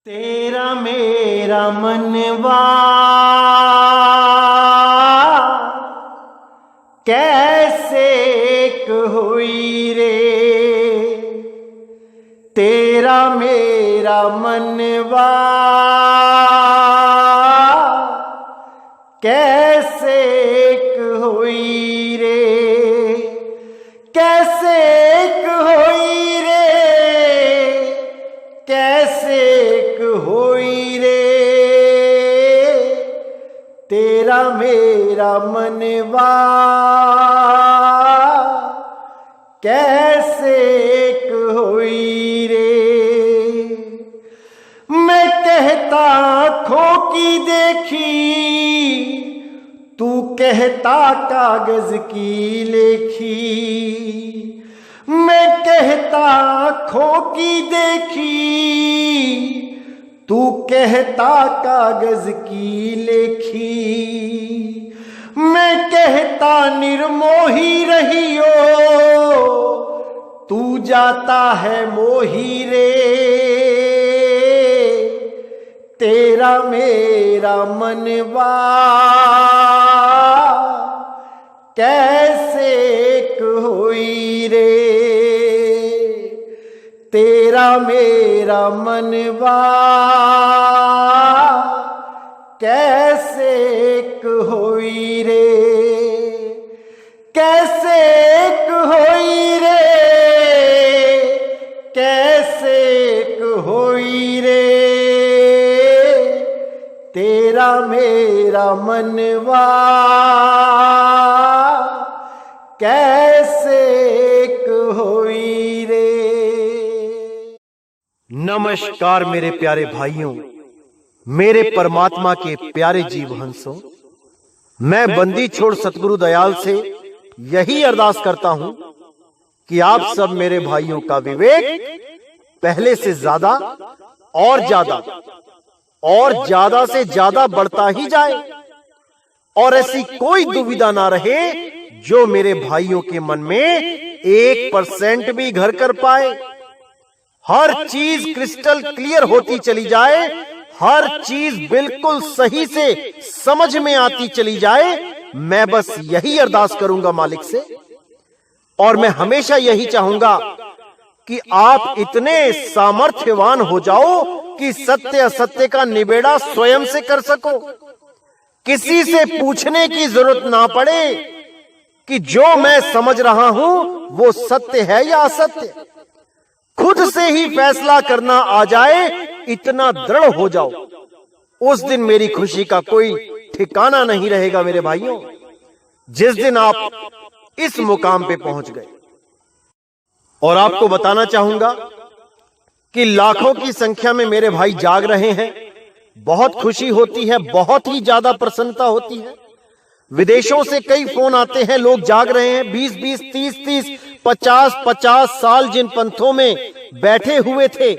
तेरा मेरा मनवा कैसे एक हुई रे। तेरा मेरा मनवा कैसे एक हुई रे। कैसे एक हुई रे। कैसे एक हुई रे। तेरा मेरा मनवा कैसे एक हुई रे। मैं कहता आँखों की देखी, तू कहता कागज की लेखी। मैं कहता आँखों की देखी, तू कहता कागज की लेखी। मैं कहता निर्मोही रहियो, तू जाता है मोही रे। तेरा मेरा मनवा कैसे एक हुई रे। तेरा मेरा मनवा कैसे एक हुई रे। कैसे एक हुई रे। कैसे एक हुई रे। तेरा मेरा मनवा कैसे एक हुई रे। नमस्कार मेरे प्यारे भाइयों, मेरे परमात्मा के प्यारे जीव हंसों। मैं बंदी छोड़ सतगुरु दयाल से यही अरदास करता हूं कि आप सब मेरे भाइयों का विवेक पहले से ज्यादा और ज्यादा से ज्यादा बढ़ता ही जाए, और ऐसी कोई दुविधा ना रहे जो मेरे भाइयों के मन में 1% भी घर कर पाए। हर चीज क्रिस्टल क्लियर होती चली जाए, हर चीज बिल्कुल सही से समझ में आती चली जाए। मैं बस यही अरदास करूंगा मालिक से, और मैं हमेशा यही चाहूंगा कि आप इतने सामर्थ्यवान हो जाओ कि सत्य असत्य का निबेड़ा स्वयं से कर सको। किसी से पूछने की जरूरत ना पड़े कि जो मैं समझ रहा हूं वो सत्य है या असत्य। खुद से ही फैसला करना आ जाए, इतना दृढ़ हो जाओ। उस दिन मेरी खुशी का कोई ठिकाना नहीं रहेगा मेरे भाइयों, जिस दिन आप इस मुकाम पे पहुंच गए। और आपको बताना चाहूंगा कि लाखों की संख्या में मेरे भाई जाग रहे हैं। बहुत खुशी होती है, बहुत ही ज्यादा प्रसन्नता होती है। विदेशों से कई फोन आते हैं, लोग जाग रहे हैं। 20-20, 30-30, 50-50 साल जिन पंथों में बैठे हुए थे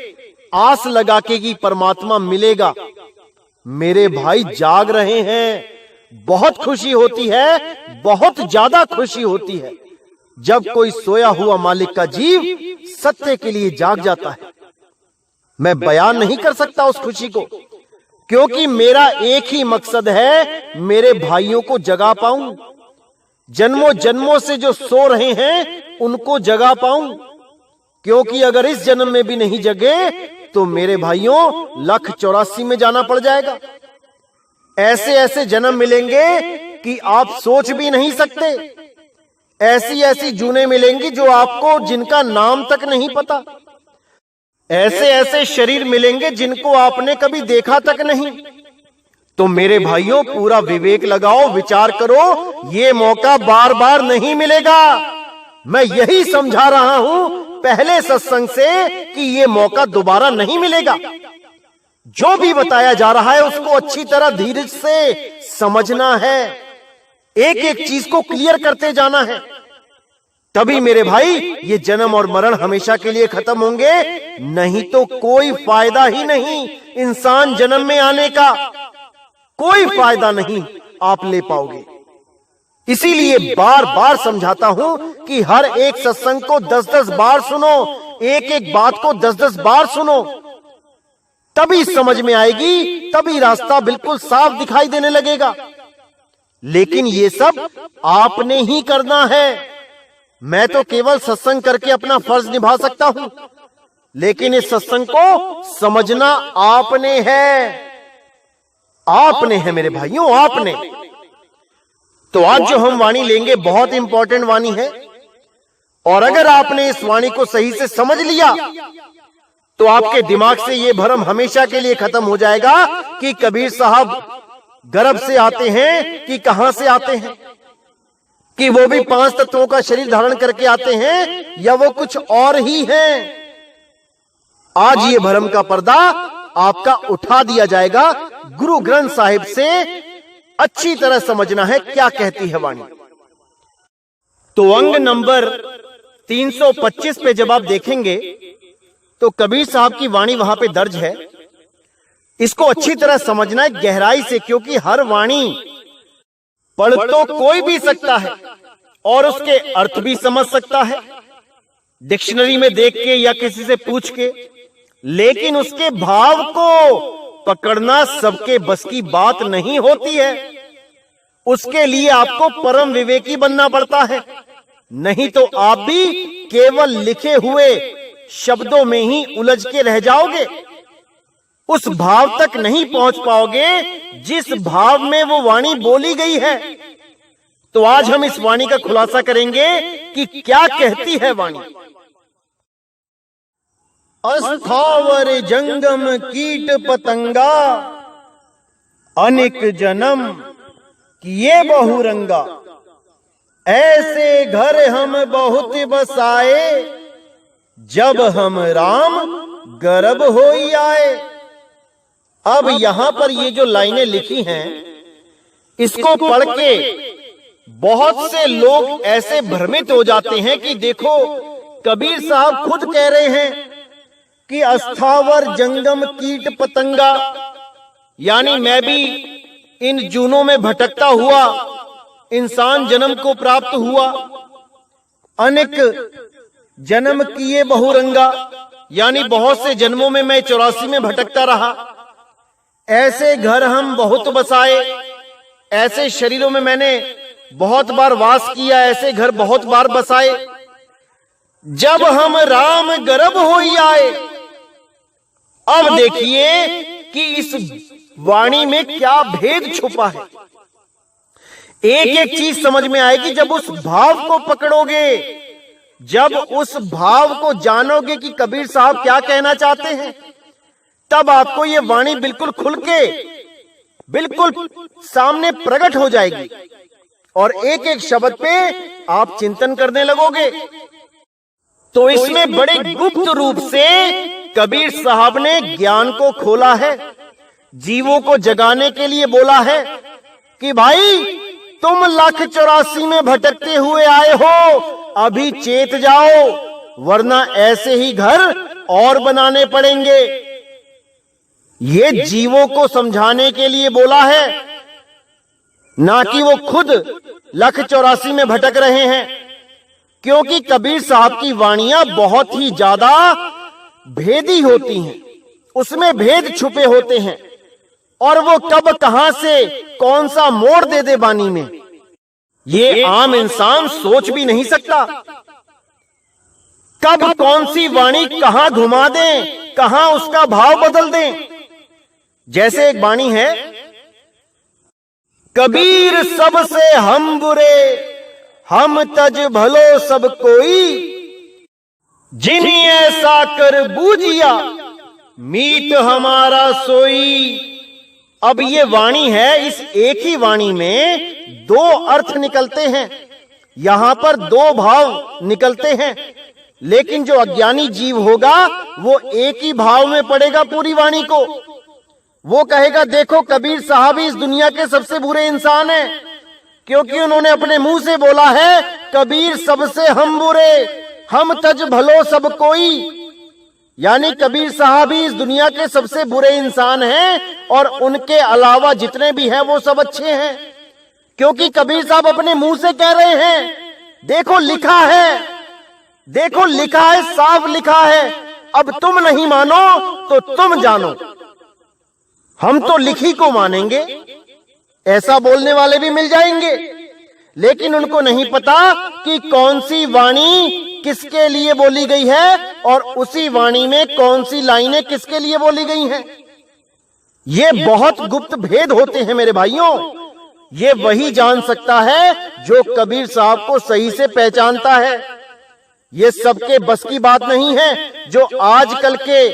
आस लगा के कि परमात्मा मिलेगा, मेरे भाई जाग रहे हैं। बहुत खुशी होती है, बहुत ज्यादा खुशी होती है जब कोई सोया हुआ मालिक का जीव सत्य के लिए जाग जाता है। मैं बयान नहीं कर सकता उस खुशी को, क्योंकि मेरा एक ही मकसद है, मेरे भाइयों को जगा पाऊं। जन्मों जन्मों से जो सो रहे हैं उनको जगा पाऊं, क्योंकि अगर इस जन्म में भी नहीं जगे तो मेरे भाइयों 1,84 में जाना पड़ जाएगा। ऐसे ऐसे जन्म मिलेंगे कि आप सोच भी नहीं सकते। ऐसी ऐसी जूने मिलेंगी जो आपको जिनका नाम तक नहीं पता। ऐसे ऐसे शरीर मिलेंगे जिनको आपने कभी देखा तक नहीं। तो मेरे भाइयों, पूरा विवेक लगाओ, विचार करो, ये मौका बार बार नहीं मिलेगा। मैं यही समझा रहा हूं पहले सत्संग से कि ये मौका दोबारा नहीं मिलेगा। जो भी बताया जा रहा है उसको अच्छी तरह धीरज से समझना है, एक एक चीज को क्लियर करते जाना है। तभी मेरे भाई ये जन्म और मरण हमेशा के लिए खत्म होंगे, नहीं तो कोई फायदा ही नहीं। इंसान जन्म में आने का कोई फायदा नहीं आप ले पाओगे। इसीलिए बार बार समझाता हूं कि हर एक सत्संग को 10-10 बार सुनो, एक एक बात को 10-10 बार सुनो। तभी समझ में आएगी, तभी रास्ता बिल्कुल साफ दिखाई देने लगेगा। लेकिन ये सब आपने ही करना है। मैं तो केवल सत्संग करके अपना फर्ज निभा सकता हूं, लेकिन इस सत्संग को समझना आपने है। आपने है मेरे भाइयों, आपने। तो आज जो हम वाणी लेंगे बहुत इंपॉर्टेंट वाणी है, और अगर आपने इस वाणी को सही से समझ लिया तो आपके दिमाग से यह भ्रम हमेशा के लिए खत्म हो जाएगा कि कबीर साहब गर्भ से आते हैं कि कहां से आते हैं, कि वो भी 5 तत्वों का शरीर धारण करके आते हैं या वो कुछ और ही हैं। आज ये भ्रम का पर्दा आपका उठा दिया जाएगा। गुरु ग्रंथ साहिब से अच्छी तरह समझना है क्या कहती है वाणी। तो अंग नंबर 325 पे जब आप देखेंगे तो कबीर साहब की वाणी वहां पे दर्ज है। इसको अच्छी तरह समझना है गहराई से, क्योंकि हर वाणी पढ़ तो कोई भी सकता है और उसके अर्थ भी समझ सकता है डिक्शनरी में देख के या किसी से पूछ के, लेकिन उसके भाव को पकड़ना सबके बस की बात नहीं होती है। उसके लिए आपको परम विवेकी बनना पड़ता है, नहीं तो आप भी केवल लिखे हुए शब्दों में ही उलझ के रह जाओगे। उस भाव तक नहीं पहुंच पाओगे जिस भाव में वो वाणी बोली गई है। तो आज हम इस वाणी का खुलासा करेंगे कि क्या कहती है वाणी। अस्थावर जंगम कीट पतंगा, अनेक जन्म किए बहुरंगा, ऐसे घर हम बहुत बसाए, जब हम राम गर्भ होई आए। अब यहां पर ये जो लाइनें लिखी हैं, इसको पढ़ के बहुत से लोग ऐसे भ्रमित हो जाते हैं कि देखो कबीर साहब खुद कह रहे हैं कि अस्थावर जंगम कीट पतंगा, यानी मैं भी इन जूनों में भटकता हुआ इंसान जन्म को प्राप्त हुआ। अनेक जन्म किए बहुरंगा, यानी बहुत से जन्मों में मैं 84 में भटकता रहा। ऐसे घर हम बहुत बसाए, ऐसे शरीरों में मैंने बहुत बार वास किया, ऐसे घर बहुत बार बसाए, जब हम राम गर्भ होई आए। अब देखिए कि इस वाणी में क्या भेद छुपा है। एक एक चीज समझ में आएगी जब उस भाव को पकड़ोगे, जब उस भाव को जानोगे कि कबीर साहब क्या कहना चाहते हैं, तब आपको ये वाणी बिल्कुल खुल के बिल्कुल सामने प्रकट हो जाएगी और एक एक शब्द पे आप चिंतन करने लगोगे। तो इसमें बड़े गुप्त रूप से कबीर साहब ने ज्ञान को खोला है, जीवों को जगाने के लिए बोला है कि भाई तुम 1,84 में भटकते हुए आए हो, अभी चेत जाओ, वरना ऐसे ही घर और बनाने पड़ेंगे। ये जीवों को समझाने के लिए बोला है, ना कि वो खुद 1,84 में भटक रहे हैं। क्योंकि कबीर साहब की वाणियां बहुत ही ज्यादा भेदी होती हैं, उसमें भेद छुपे होते हैं, और वो कब कहां से कौन सा मोड़ दे दे वाणी में, ये आम इंसान सोच भी नहीं सकता। कब कौन सी वाणी कहां घुमा दें, कहां उसका भाव बदल दें। जैसे एक वाणी है, कबीर सबसे हम बुरे, हम तज भलो सब कोई, जिन्हीं ऐसा कर बूझिया, मीत हमारा सोई। अब ये वाणी है, इस एक ही वाणी में 2 अर्थ निकलते हैं, यहां पर 2 भाव निकलते हैं, लेकिन जो अज्ञानी जीव होगा वो एक ही भाव में पढ़ेगा पूरी वाणी को। वो कहेगा देखो कबीर साहब इस दुनिया के सबसे बुरे इंसान हैं, क्योंकि उन्होंने अपने मुंह से बोला है कबीर सबसे हम बुरे, हम तज भलो सब कोई। यानी कबीर साहब ही इस दुनिया के सबसे बुरे इंसान हैं और उनके अलावा जितने भी हैं वो सब अच्छे हैं, क्योंकि कबीर साहब अपने मुंह से कह रहे हैं। देखो लिखा है, देखो लिखा है, साफ लिखा है। अब तुम नहीं मानो तो तुम जानो, हम तो लिखी को मानेंगे, ऐसा बोलने वाले भी मिल जाएंगे, लेकिन उनको नहीं पता कि कौन सी वाणी किसके लिए बोली गई है और उसी वाणी में कौन सी लाइनें किसके लिए बोली गई हैं। ये बहुत गुप्त भेद होते हैं मेरे भाइयों। ये वही जान सकता है जो कबीर साहब को सही से पहचानता है। ये सबके बस की बात नहीं है जो आजकल के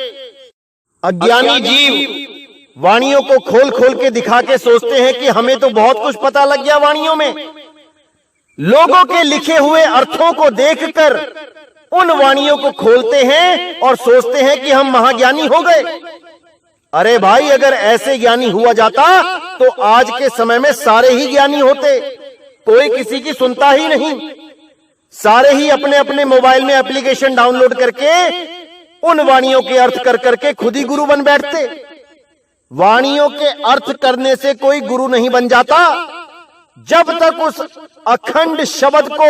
अज्ञानी जीव वाणियों को खोल खोल के दिखा के सोचते हैं कि हमें तो बहुत कुछ पता लग गया वाणियों में। लोगों के लिखे हुए अर्थों को देखकर उन वाणियों को खोलते हैं और सोचते हैं कि हम महाज्ञानी हो गए। अरे भाई, अगर ऐसे ज्ञानी हुआ जाता तो आज के समय में सारे ही ज्ञानी होते, कोई किसी की सुनता ही नहीं। सारे ही अपने अपने मोबाइल में एप्लीकेशन डाउनलोड करके उन वाणियों के अर्थ कर करके खुद ही गुरु बन बैठते। वाणियों के अर्थ करने से कोई गुरु नहीं बन जाता जब तक उस अखंड शब्द को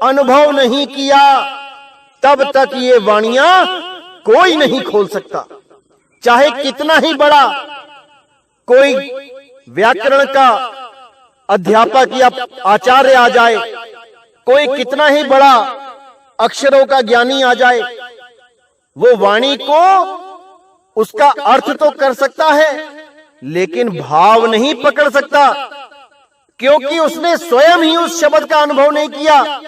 अनुभव नहीं किया, तब तक ये वाणियां कोई नहीं खोल सकता। चाहे कितना ही बड़ा कोई व्याकरण का अध्यापक या आचार्य आ जाए, कोई कितना ही बड़ा अक्षरों का ज्ञानी आ जाए, वो वाणी को उसका अर्थ तो कर सकता है लेकिन भाव नहीं पकड़ सकता, क्योंकि उसने स्वयं ही उस शब्द का अनुभव नहीं किया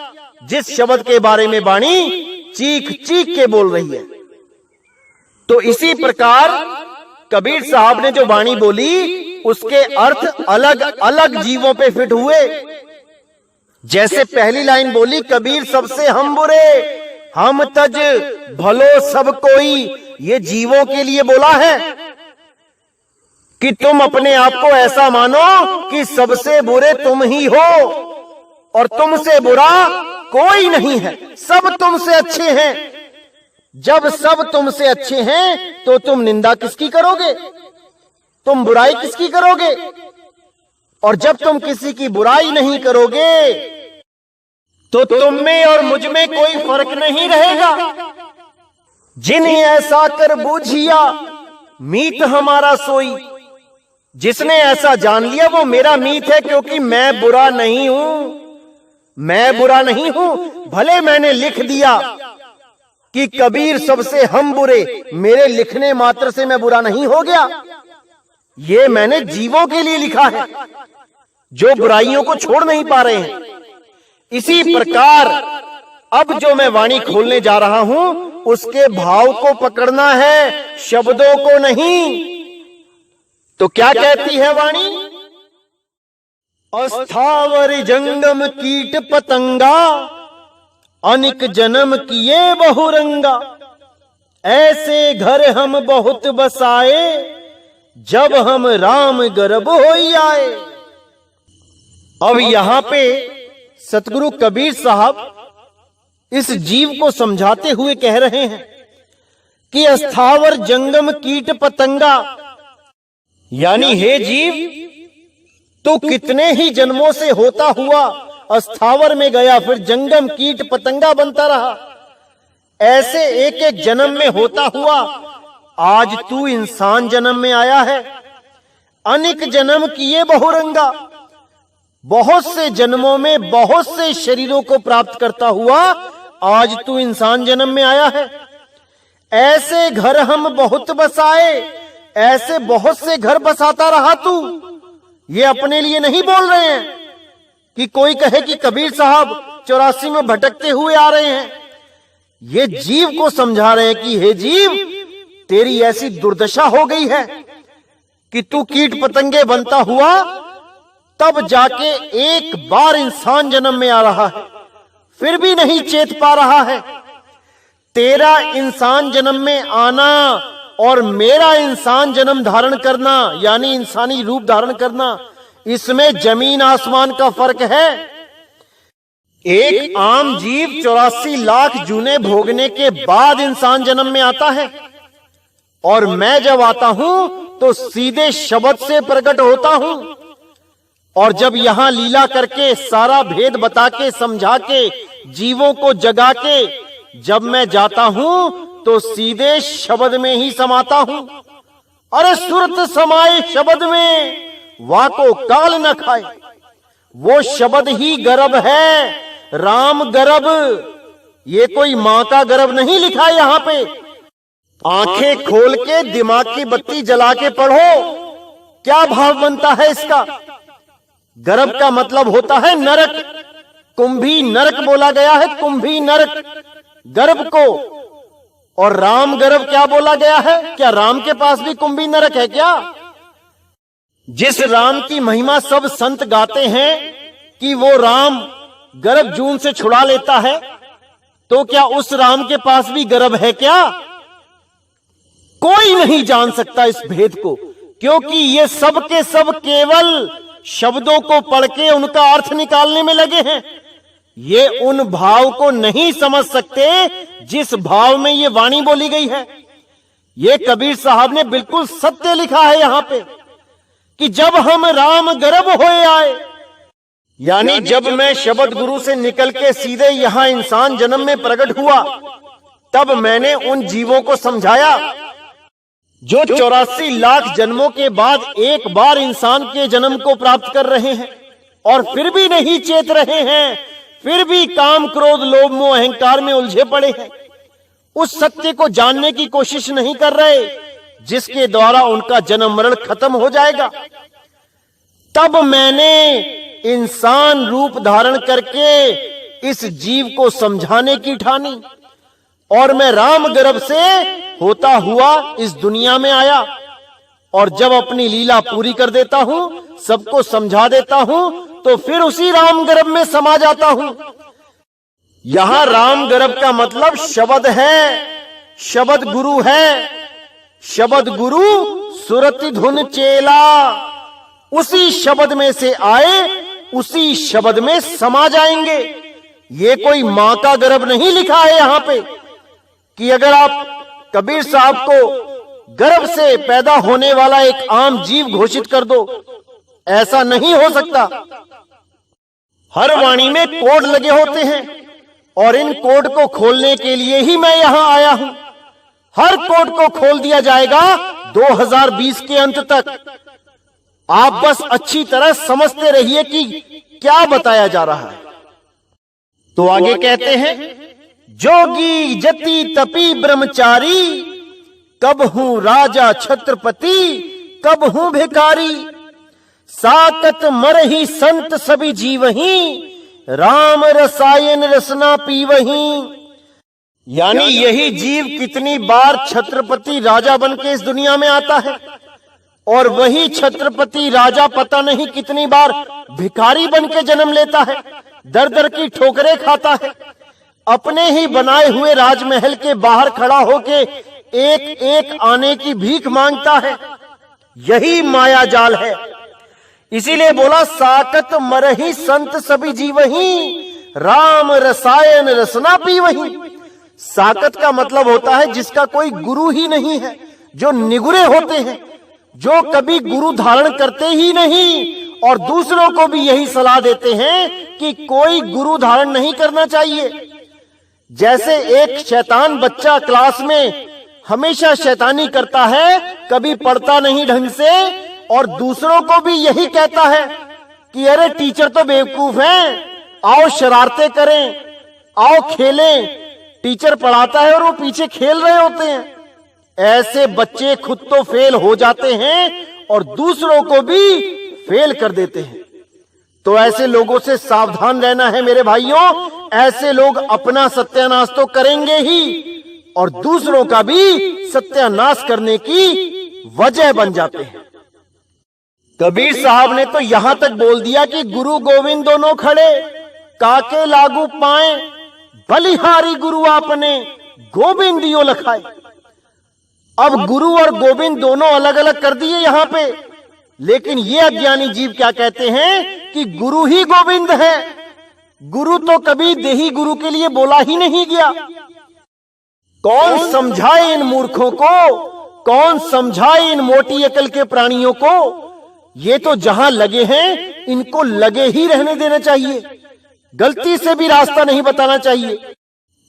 जिस शब्द के बारे में वाणी चीख चीख के बोल रही है। तो इसी प्रकार कबीर साहब ने जो वाणी बोली उसके अर्थ अलग अलग जीवों पे फिट हुए। जैसे पहली लाइन बोली, कबीर सबसे हम बुरे हम तज भलो सब कोई, ये जीवों के लिए बोला है कि तुम अपने आप को ऐसा मानो कि सबसे बुरे तुम ही हो और तुमसे बुरा कोई नहीं है, सब तुमसे अच्छे हैं। जब सब तुमसे अच्छे हैं तो तुम निंदा किसकी करोगे, तुम बुराई किसकी करोगे? और जब तुम किसी की बुराई नहीं करोगे तो तुम में और मुझ में कोई फर्क नहीं रहेगा। जिन्हें ऐसा कर बूझिया मीत हमारा सोई, जिसने ऐसा जान लिया वो मेरा मीत है, क्योंकि मैं बुरा नहीं हूं, मैं बुरा नहीं हूं। भले मैंने लिख दिया कि कबीर सबसे हम बुरे, मेरे लिखने मात्र से मैं बुरा नहीं हो गया। ये मैंने जीवों के लिए लिखा है जो बुराइयों को छोड़ नहीं पा रहे हैं। इसी प्रकार अब जो मैं वाणी खोलने जा रहा हूं उसके भाव को पकड़ना है, शब्दों को नहीं। तो क्या कहती है वाणी? अस्थावर जंगम कीट पतंगा, अनिक जन्म किए बहुरंगा, ऐसे घर हम बहुत बसाए, जब हम राम गर्भ होई आए। अब यहां पे सतगुरु कबीर साहब इस जीव को समझाते हुए कह रहे हैं कि अस्थावर जंगम कीट पतंगा, यानी हे जीव, तो कितने ही जन्मों से होता हुआ अस्थावर में गया, फिर जंगम कीट पतंगा बनता रहा। ऐसे एक एक जन्म में होता हुआ आज तू इंसान जन्म में आया है। अनेक जन्म किए बहुरंगा, बहुत से जन्मों में बहुत से शरीरों को प्राप्त करता हुआ आज तू इंसान जन्म में आया है। ऐसे घर हम बहुत बसाए, ऐसे बहुत से घर बसाता रहा तू। ये अपने लिए नहीं बोल रहे हैं कि कोई कहे कि कबीर साहब 84 में भटकते हुए आ रहे हैं। ये जीव को समझा रहे हैं कि हे जीव, तेरी ऐसी दुर्दशा हो गई है कि तू कीट पतंगे बनता हुआ तब जाके एक बार इंसान जन्म में आ रहा है, फिर भी नहीं चेत पा रहा है। तेरा इंसान जन्म में आना और मेरा इंसान जन्म धारण करना, यानी इंसानी रूप धारण करना, इसमें जमीन आसमान का फर्क है। एक आम जीव 84 लाख जूने भोगने के बाद इंसान जन्म में आता है, और मैं जब आता हूं तो सीधे शब्द से प्रकट होता हूं। और जब यहां लीला करके सारा भेद बता के समझा के जीवों को जगा के जब मैं जाता हूं तो सीधे शब्द में ही समाता हूं। अरे सुरत समाए शब्द में, वाको काल न खाए। वो शब्द ही गर्भ है, राम गर्भ। ये कोई मां का गर्भ नहीं लिखा है यहां पे। आंखें खोल के दिमाग की बत्ती जला के पढ़ो, क्या भाव बनता है इसका। गर्भ का मतलब होता है नरक। कुंभी नरक बोला गया है, कुंभी नरक गर्भ को। और राम गर्भ क्या बोला गया है? क्या राम के पास भी कुंभी नरक है क्या? जिस राम की महिमा सब संत गाते हैं कि वो राम गर्भ जून से छुड़ा लेता है, तो क्या उस राम के पास भी गर्भ है क्या? कोई नहीं जान सकता इस भेद को, क्योंकि ये सब के सब केवल शब्दों को पढ़ के उनका अर्थ निकालने में लगे हैं। ये उन भाव को नहीं समझ सकते जिस भाव में ये वाणी बोली गई है। ये कबीर साहब ने बिल्कुल सत्य लिखा है यहां पे कि जब हम राम गर्भ होए आए, यानी जब मैं शब्द गुरु से निकल के सीधे यहां इंसान जन्म में प्रकट हुआ, तब मैंने उन जीवों को समझाया जो 84 लाख जन्मों के बाद एक बार इंसान के जन्म को प्राप्त कर रहे हैं और फिर भी नहीं चेत रहे हैं, फिर भी काम क्रोध लोभ मोह अहंकार में उलझे पड़े हैं, उस सत्य को जानने की कोशिश नहीं कर रहे जिसके द्वारा उनका जन्म मरण खत्म हो जाएगा। तब मैंने इंसान रूप धारण करके इस जीव को समझाने की ठानी और मैं राम गर्भ से होता हुआ इस दुनिया में आया। और जब अपनी लीला पूरी कर देता हूं, सबको समझा देता हूं, तो फिर उसी राम गर्भ में समा जाता हूं। यहां राम गर्भ का मतलब शब्द है, शब्द गुरु है। शब्द गुरु सुरति धुन चेला, उसी शब्द में से आए, उसी शब्द में समा जाएंगे। ये कोई मां का गर्भ नहीं लिखा है यहां पे कि अगर आप कबीर साहब को गर्भ से पैदा होने वाला एक आम जीव घोषित कर दो, ऐसा नहीं हो सकता। हर वाणी में कोड लगे होते हैं और इन कोड को खोलने के लिए ही मैं यहां आया हूं। हर कोड को खोल दिया जाएगा 2020 के अंत तक। आप बस अच्छी तरह समझते रहिए कि क्या बताया जा रहा है। तो आगे कहते हैं, जोगी जति तपी ब्रह्मचारी, कब हूं राजा छत्रपति, कब हूं भिखारी। साकत मरही संत सभी जीवही, राम रसायन रसना पीवही। यानी यही जीव कितनी बार छत्रपति राजा बन के इस दुनिया में आता है और वही छत्रपति राजा पता नहीं कितनी बार भिखारी बन के जन्म लेता है, दर दर की ठोकरें खाता है, अपने ही बनाए हुए राजमहल के बाहर खड़ा होके एक एक आने की भीख मांगता है। यही माया जाल है। इसीलिए बोला साकत मरही संत सभी जीवही, राम रसायन रसना पीवही। साकत का मतलब होता है जिसका कोई गुरु ही नहीं है, जो निगुरे होते हैं, जो कभी गुरु धारण करते ही नहीं और दूसरों को भी यही सलाह देते हैं कि कोई गुरु धारण नहीं करना चाहिए। जैसे एक शैतान बच्चा क्लास में हमेशा शैतानी करता है, कभी पढ़ता नहीं ढंग से और दूसरों को भी यही कहता है कि अरे टीचर तो बेवकूफ हैं, आओ शरारतें करें, आओ खेलें। टीचर पढ़ाता है और वो पीछे खेल रहे होते हैं। ऐसे बच्चे खुद तो फेल हो जाते हैं और दूसरों को भी फेल कर देते हैं। तो ऐसे लोगों से सावधान रहना है मेरे भाइयों। ऐसे लोग अपना सत्यानाश तो करेंगे ही और दूसरों का भी सत्यानाश करने की वजह बन जाते हैं। कबीर साहब ने तो यहां तक बोल दिया कि गुरु गोविंद दोनों खड़े, काके लागू पाए, बलिहारी गुरु आपने गोविंदियो लखाए। अब गुरु और गोविंद दोनों अलग अलग कर दिए यहां पे, लेकिन ये अज्ञानी जीव क्या कहते हैं कि गुरु ही गोविंद है। गुरु तो कभी देही गुरु के लिए बोला ही नहीं गया। कौन समझाए इन मूर्खों को, कौन समझाए इन मोटी अकल के प्राणियों को। ये तो जहां लगे हैं इनको लगे ही रहने देना चाहिए, गलती से भी रास्ता नहीं बताना चाहिए,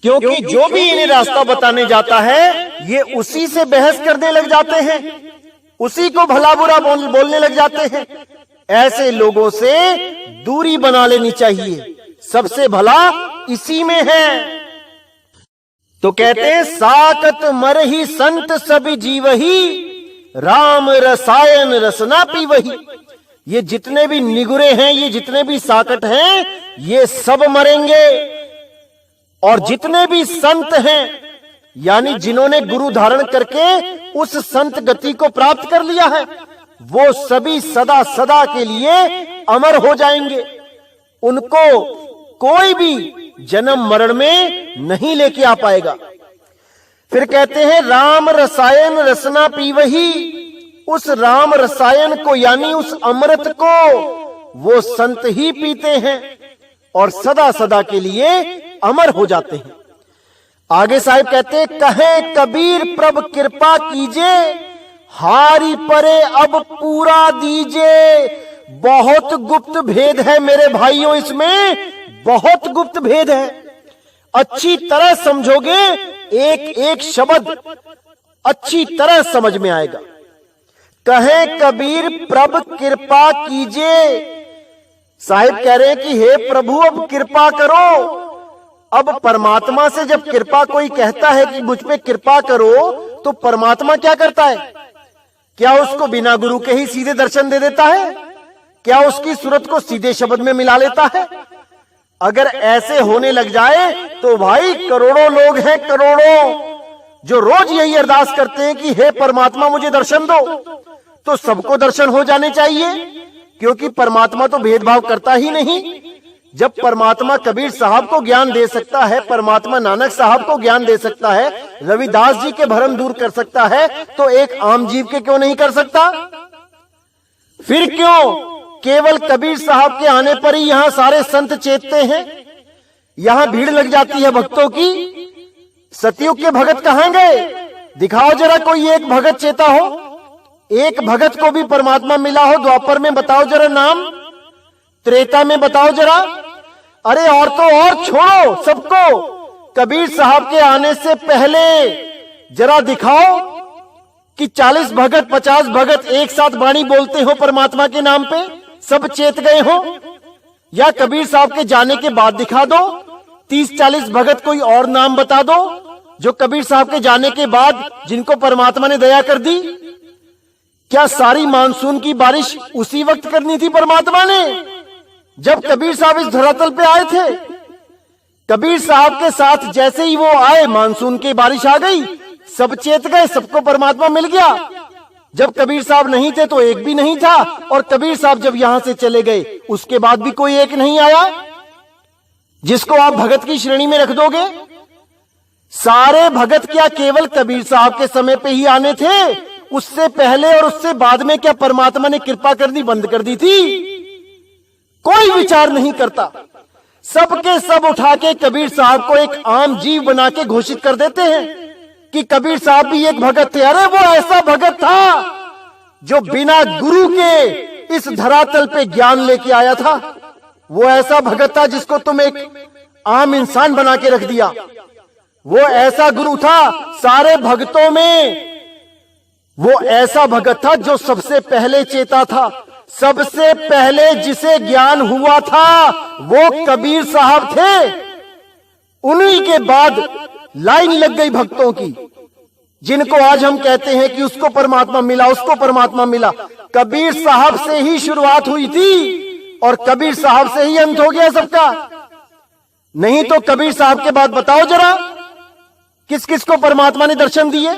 क्योंकि जो भी इन्हें रास्ता बताने जाता है ये उसी से बहस करने लग जाते हैं। उसी को भला बुरा बोलने लग जाते हैं। ऐसे लोगों से दूरी बना लेनी चाहिए, सबसे भला इसी में है। तो कहते हैं साकत मरहि संत सब जीवही, राम रसायन रसना पीवही। ये जितने भी निगुरे हैं, ये जितने भी साकट हैं, ये सब मरेंगे। और जितने भी संत हैं, यानी जिन्होंने गुरु धारण करके उस संत गति को प्राप्त कर लिया है, वो सभी सदा सदा के लिए अमर हो जाएंगे। उनको कोई भी जन्म मरण में नहीं लेके आ पाएगा। फिर कहते हैं राम रसायन रसना पीवही। उस राम रसायन को यानी उस अमृत को वो संत ही पीते हैं और सदा सदा के लिए अमर हो जाते हैं। आगे साहिब कहते हैं कहे कबीर प्रभ कृपा कीजे, हारी परे अब पूरा दीजे। बहुत गुप्त भेद है मेरे भाइयों, इसमें बहुत गुप्त भेद है। अच्छी तरह समझोगे, एक एक शब्द अच्छी तरह समझ में आएगा। कहे कबीर प्रभ कृपा कीजे। साहिब कह रहे हैं कि हे प्रभु अब कृपा करो। अब परमात्मा से जब कृपा कोई कहता है कि मुझ पे कृपा करो, तो परमात्मा क्या करता है? क्या उसको बिना गुरु के ही सीधे दर्शन दे देता है? क्या उसकी सूरत को सीधे शब्द में मिला लेता है? अगर ऐसे होने लग जाए तो भाई करोड़ों लोग हैं, करोड़ों, जो रोज यही अरदास करते हैं कि हे परमात्मा मुझे दर्शन दो। तो सबको दर्शन हो जाने चाहिए, क्योंकि परमात्मा तो भेदभाव करता ही नहीं। जब परमात्मा कबीर साहब को ज्ञान दे सकता है, परमात्मा नानक साहब को ज्ञान दे सकता है, रविदास जी के भरम दूर कर सकता है, तो एक आम जीव के क्यों नहीं कर सकता? फिर क्यों केवल कबीर साहब के आने पर ही यहां सारे संत चेतते हैं, यहां भीड़ लग जाती है भक्तों की? सतयुग के भगत कहां गए? दिखाओ जरा कोई एक भगत चेता हो, एक भगत को भी परमात्मा मिला हो। द्वापर में बताओ जरा नाम, त्रेता में बताओ जरा। अरे और तो और छोड़ो सबको, कबीर साहब के आने से पहले जरा दिखाओ कि 40 भगत 50 भगत एक साथ वाणी बोलते हो परमात्मा के नाम पे, सब चेत गए हो। या कबीर साहब के जाने के बाद दिखा दो 30-40 भगत कोई और नाम बता दो जो कबीर साहब के जाने के बाद जिनको परमात्मा ने दया कर दी। क्या सारी मानसून की बारिश उसी वक्त करनी थी परमात्मा ने जब कबीर साहब इस धरातल पे आए थे? कबीर साहब के साथ जैसे ही वो आए मानसून की बारिश आ गई, सब चेत गए, सबको परमात्मा मिल गया। जब कबीर साहब नहीं थे तो एक भी नहीं था, और कबीर साहब जब यहां से चले गए उसके बाद भी कोई एक नहीं आया जिसको आप भगत की श्रेणी में रख दोगे। सारे भगत क्या केवल कबीर साहब के समय पे ही आने थे? उससे पहले और उससे बाद में क्या परमात्मा ने कृपा करनी बंद कर दी थी? कोई विचार नहीं करता। सबके सब उठा के कबीर साहब को एक आम जीव बना के घोषित कर देते हैं कि कबीर साहब भी एक भगत थे। अरे वो ऐसा भगत था जो बिना गुरु के इस धरातल पे ज्ञान लेके आया था। वो ऐसा भगत था जिसको तुम एक आम इंसान बना के रख दिया। वो ऐसा गुरु था सारे भक्तों में, वो ऐसा भगत था जो सबसे पहले चेता था। सबसे पहले जिसे ज्ञान हुआ था वो कबीर साहब थे। उन्हीं के बाद लाइन लग गई भक्तों की, जिनको आज हम कहते हैं कि उसको परमात्मा मिला, उसको परमात्मा मिला। कबीर साहब से ही शुरुआत हुई थी और कबीर साहब से ही अंत हो गया सबका। नहीं तो कबीर साहब के बाद बताओ जरा किस किस को परमात्मा ने दर्शन दिए?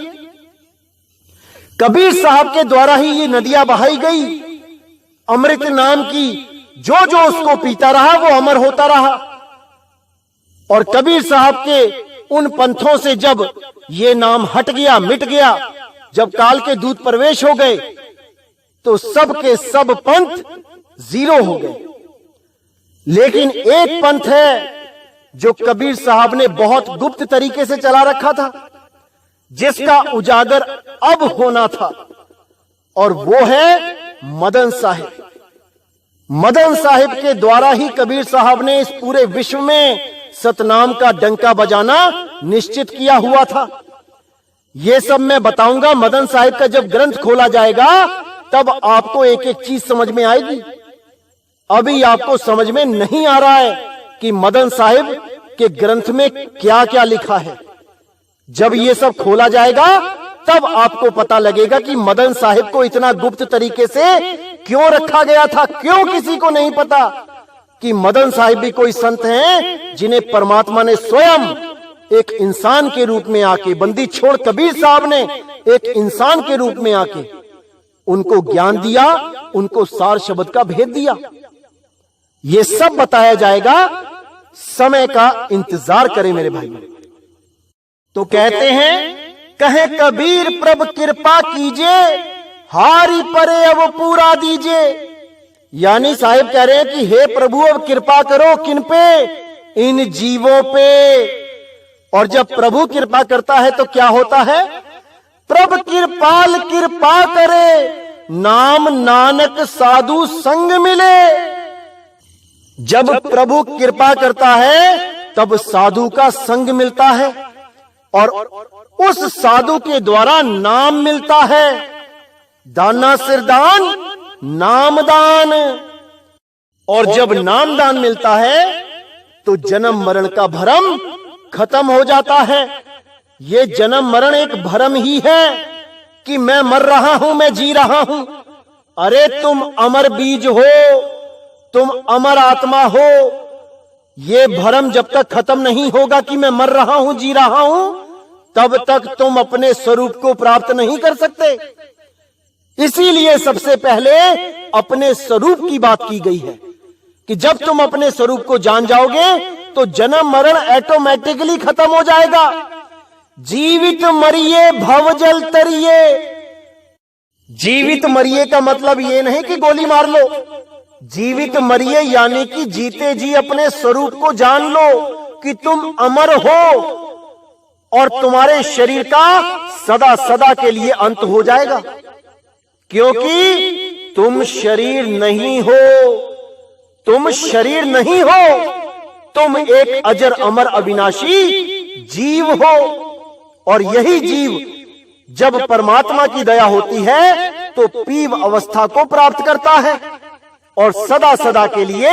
कबीर साहब के द्वारा ही ये नदियां बहाई गई अमृत नाम की। जो जो उसको पीता रहा वो अमर होता रहा। और कबीर साहब के उन पंथों से जब ये नाम हट गया, मिट गया, जब काल के दूत प्रवेश हो गए, तो सब के सब पंथ जीरो हो गए। लेकिन एक पंथ है जो कबीर साहब ने बहुत गुप्त तरीके से चला रखा था, जिसका उजागर अब होना था, और वो है मदन साहिब। मदन साहिब के द्वारा ही कबीर साहब ने इस पूरे विश्व में सतनाम का डंका बजाना निश्चित किया हुआ था। ये सब मैं बताऊंगा। मदन साहिब का जब ग्रंथ खोला जाएगा तब आपको एक एक चीज समझ में आएगी। अभी आपको समझ में नहीं आ रहा है कि मदन साहिब के ग्रंथ में क्या क्या लिखा है। जब ये सब खोला जाएगा तब आपको पता लगेगा कि मदन साहिब को इतना गुप्त तरीके से क्यों रखा गया था। क्यों किसी को नहीं पता कि मदन साहिब भी कोई संत हैं जिन्हें परमात्मा ने स्वयं एक इंसान के रूप में आके, बंदी छोड़ कबीर साहब ने एक इंसान के रूप में आके उनको ज्ञान दिया, उनको सार शब्द का भेद दिया। ये सब बताया जाएगा। समय का इंतजार करें मेरे भाई। तो कहते हैं, कहे कबीर प्रभु कृपा कीजिए, हारी परे अब पूरा दीजिए। यानी साहिब कह रहे हैं कि हे प्रभु अब कृपा करो किन पे? इन जीवों पे। और जब प्रभु कृपा करता है तो क्या होता है? प्रभु कृपाल कृपा करे, नाम नानक साधु संग मिले। जब प्रभु कृपा करता है तब साधु का संग मिलता है और उस साधु के द्वारा नाम मिलता है। दाना सिरदान नाम दान। और जब नाम दान मिलता है तो जन्म मरण का भ्रम खत्म हो जाता है। ये जन्म मरण एक भ्रम ही है कि मैं मर रहा हूं, मैं जी रहा हूं। अरे तुम अमर बीज हो, तुम अमर आत्मा हो। ये भ्रम जब तक खत्म नहीं होगा कि मैं मर रहा हूं, जी रहा हूं, तब तक तुम अपने स्वरूप को प्राप्त नहीं कर सकते। इसीलिए सबसे पहले अपने स्वरूप की बात की गई है कि जब तुम अपने स्वरूप को जान जाओगे तो जन्म मरण ऑटोमेटिकली खत्म हो जाएगा। जीवित मरिए भवजल तरिए। जीवित मरिए का मतलब ये नहीं कि गोली मार लो। जीवित मरिए यानी कि जीते जी अपने स्वरूप को जान लो कि तुम अमर हो और तुम्हारे शरीर का सदा सदा के लिए अंत हो जाएगा, क्योंकि तुम शरीर नहीं हो। तुम शरीर नहीं हो, तुम एक अजर अमर अविनाशी जीव हो। और यही जीव जब परमात्मा की दया होती है तो पीव अवस्था को प्राप्त करता है और सदा सदा के लिए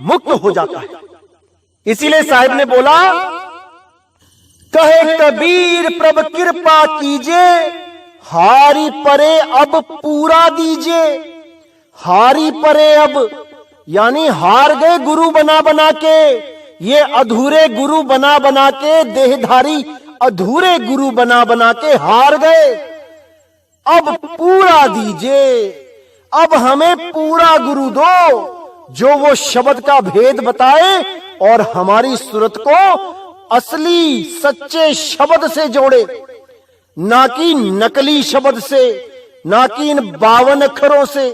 मुक्त हो जाता है। इसीलिए साहिब ने बोला, कहे कबीर प्रभु कृपा कीजिए, हारी परे अब पूरा दीजिए। हारी परे अब यानी हार गए गुरु बना बना के। ये अधूरे गुरु बना बना के, देहधारी अधूरे गुरु बना बना के हार गए। अब पूरा दीजिए, अब हमें पूरा गुरु दो जो वो शब्द का भेद बताए और हमारी सूरत को असली सच्चे शब्द से जोड़े, ना कि नकली शब्द से, ना कि इन 52 अक्षरों से,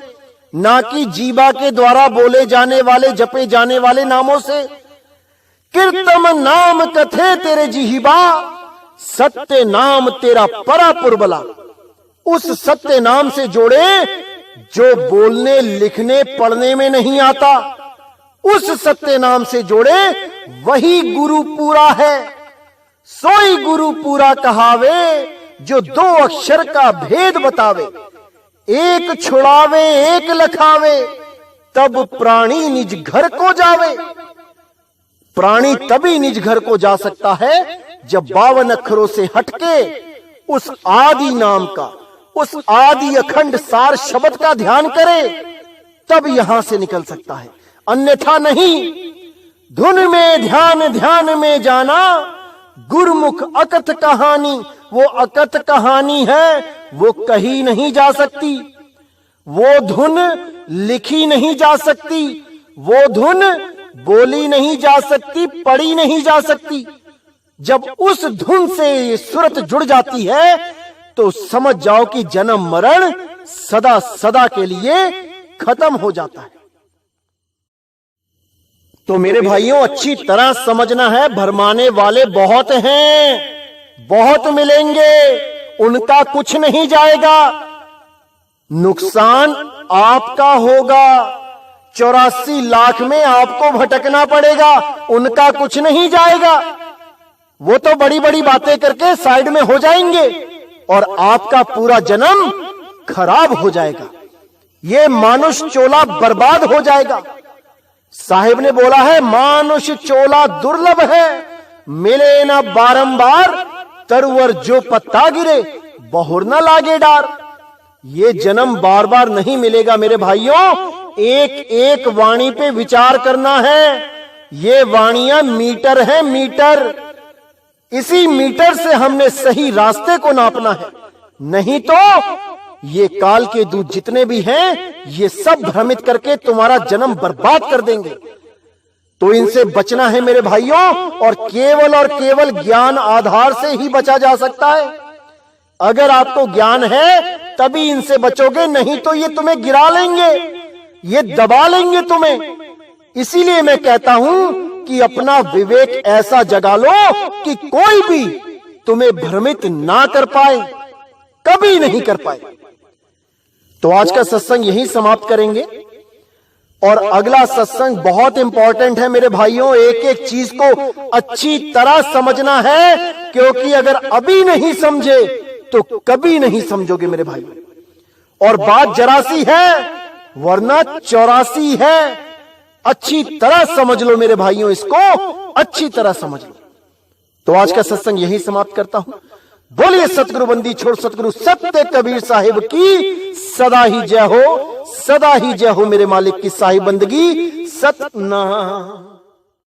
ना कि जीवा के द्वारा बोले जाने वाले जपे जाने वाले नामों से। कीर्तम नाम कथे तेरे जिहिबा, सत्य नाम तेरा परापुर बला। उस सत्य नाम से जोड़े जो बोलने लिखने पढ़ने में नहीं आता। उस सत्य नाम से जोड़े, वही गुरु पूरा है। सोई गुरु पूरा कहावे, जो 2 अक्षर का भेद बतावे। एक छुड़ावे एक लखावे, तब प्राणी निज घर को जावे। प्राणी तभी निज घर को जा सकता है जब 52 अक्षरों से हटके उस आदि नाम का, उस आदि अखंड सार शब्द का ध्यान करे, तब यहां से निकल सकता है, अन्यथा नहीं। धुन में ध्यान, ध्यान में जाना, गुरमुख अकथ कहानी। वो अकथ कहानी है, वो कही नहीं जा सकती। वो धुन लिखी नहीं जा सकती। वो धुन बोली नहीं जा सकती, पढ़ी नहीं जा सकती। जब उस धुन से सूरत जुड़ जाती है तो समझ जाओ कि जन्म मरण सदा सदा के लिए खत्म हो जाता है। तो मेरे भाइयों, अच्छी तरह समझना है, भरमाने वाले बहुत हैं, बहुत मिलेंगे, उनका कुछ नहीं जाएगा। नुकसान आपका होगा। 84 लाख में आपको भटकना पड़ेगा, उनका कुछ नहीं जाएगा। वो तो बड़ी बड़ी बातें करके साइड में हो जाएंगे और आपका पूरा जन्म खराब हो जाएगा। ये मानुष चोला बर्बाद हो जाएगा। साहिब ने बोला है, मानुष चोला दुर्लभ है, मिले ना बारंबार, तरवर जो पत्ता गिरे बहुर न लागे डार। ये जन्म बार बार नहीं मिलेगा मेरे भाइयों। एक एक वाणी पे विचार करना है। ये वाणियां मीटर है, मीटर। इसी मीटर से हमने सही रास्ते को नापना है, नहीं तो ये काल के दूत जितने भी हैं, ये सब भ्रमित करके तुम्हारा जन्म बर्बाद कर देंगे। तो इनसे बचना है मेरे भाइयों, और केवल ज्ञान आधार से ही बचा जा सकता है। अगर आपको ज्ञान है तभी इनसे बचोगे, नहीं तो ये तुम्हें गिरा लेंगे, ये दबा लेंगे तुम्हें। इसीलिए मैं कहता हूं कि अपना विवेक ऐसा जगा लो कि कोई भी तुम्हें भ्रमित ना कर पाए, कभी नहीं कर पाए। तो आज का सत्संग यहीं समाप्त करेंगे, और अगला सत्संग बहुत इंपॉर्टेंट है मेरे भाइयों। एक एक चीज को अच्छी तरह समझना है, क्योंकि अगर अभी नहीं समझे तो कभी नहीं समझोगे मेरे भाइयों। और बात जरा सी है वरना 84 है। अच्छी तरह समझ लो मेरे भाइयों, इसको अच्छी तरह समझ लो। तो आज का सत्संग यहीं समाप्त करता हूं। बोलिए सतगुरु बंदी छोड़ सतगुरु सत्य कबीर साहिब की सदा ही जय हो, सदा ही जय हो। मेरे मालिक की साहिब बंदगी सतनाम।